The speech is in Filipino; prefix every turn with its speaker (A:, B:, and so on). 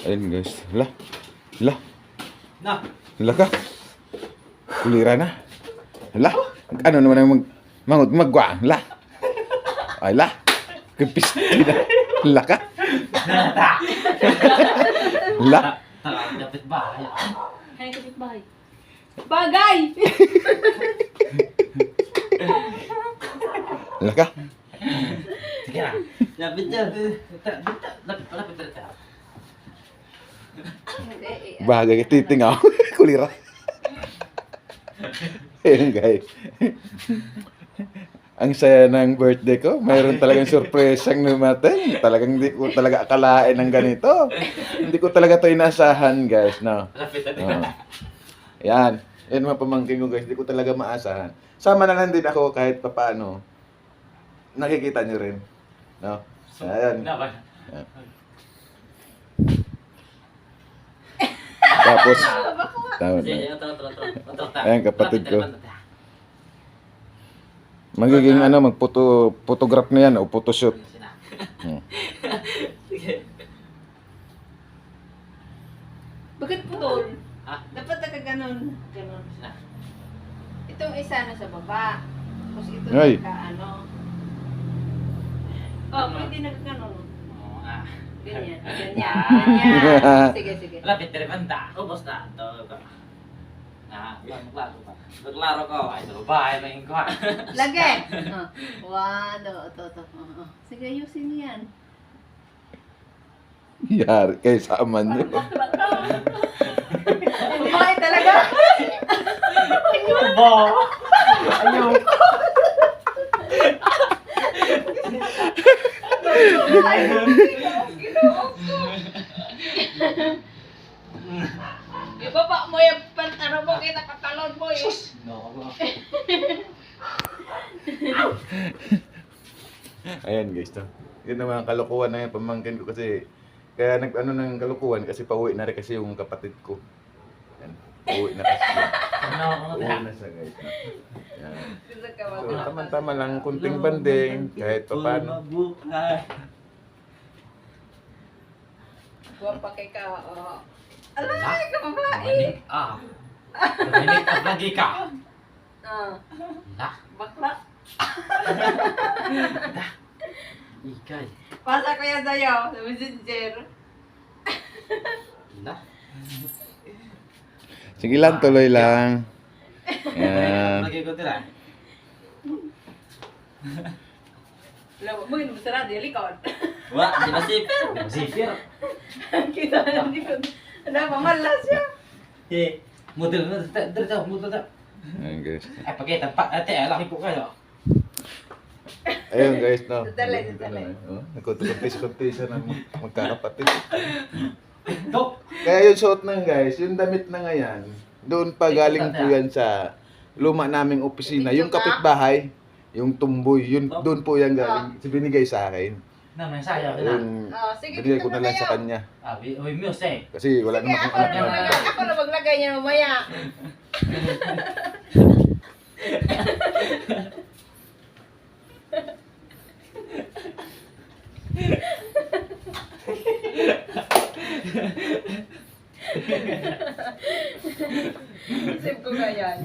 A: Ayun guys. Hala. Hala.
B: Na.
A: Hala ka. Kulira na. Hala. Ano naman ang magwa? Hala. Ay la. Kipis na. Hala ka.
B: Nata.
A: Hala.
B: Dapat bahay.
C: Kaya kapitbahay. Bagay!
A: Hala ka.
B: Sige na. Dapat dapat.
A: Bagay titing ako. Kulira. Ayun guys. Ang saya ng birthday ko. Mayroon talagang surprise ang numating. Talagang hindi ko talaga akalain ng ganito. Hindi ko talaga ito inaasahan guys. No? Yan. Yan mga pamangkin ko guys. Hindi ko talaga maasahan. Sama na lang din ako kahit papaano. Nakikita nyo rin. No? Ayan. Tapos, tama na. Ayan kapatid ko. Magiging ano, photograph na yan o photoshoot.
C: Bakit putol?
B: Ha?
C: Dapat nakaganon. Ganon. Itong isa na sa baba. Tapos ito
A: Ay.
C: naka ano. Oh, pwede nakaganon. Ganyan. Ganyan. Ganyan. Sige, sige.
B: Lapit dari banda. Ubos na. Nah, maglaro pa. Maglaro ko. Ay, bahay na yung kuha.
C: Lagi. One, ito. Sige, ayusin niyo yan.
A: Yari kayo sa aman nyo.
C: Ay, talaga?
B: Bo! Ayaw.
C: Ibaba mo yung ano mo, kita patalon mo eh.
B: No,
A: Ayan guys, to. Yun ang mga kalokohan na yung pamangkin ko kasi kaya nag-ano ng kalokohan kasi pauwi na rin kasi yung kapatid ko. Yan. Pauwi na kasi. Pauwi na siya guys. Yan. So, tama-tama lang, kunting banding, kahit pa paano.
C: Huwag pa kay ka, oo. Alay, kababae!
B: Dominik lagi ka. Lah,
C: Bakla.
B: ikay.
C: Pasa ko yan sa'yo, sa messenger.
B: Lah.
A: Sige lang, tuloy lang. Yan.
B: Lagi ko tira.
C: Alam mo, yun, masarap, di likod.
B: Wah, di masip. Masipir.
C: Kita na likod. Ano, mamalas siya.
B: Eh, mutul na dito, mutul na.
A: Ayan guys.
B: Ay, pagkita pa, ate, laki ko kayo.
A: Ayun guys, no.
C: Dadalay.
A: Oh, nagkuntis-kuntis ng magkakapatid.
B: Dok.
A: Kaya yung suot ng guys, yung damit na ngayon, doon pa galing po yan sa luma naming opisina. Yung kapitbahay, yung tumboy, yun doon po yan galing. Binigay sa akin.
B: Na, may sayo ka na.
A: Yung
C: Sige,
A: binigay ko
C: dito
A: na lang sa
C: kayo.
A: kanya.
B: Uy, music.
A: Kasi wala
C: Sige,
A: naman
C: ako
A: akong
C: na
A: anak.
C: maglagay. Ako na maglagay niya mamaya. Save ko nga yan.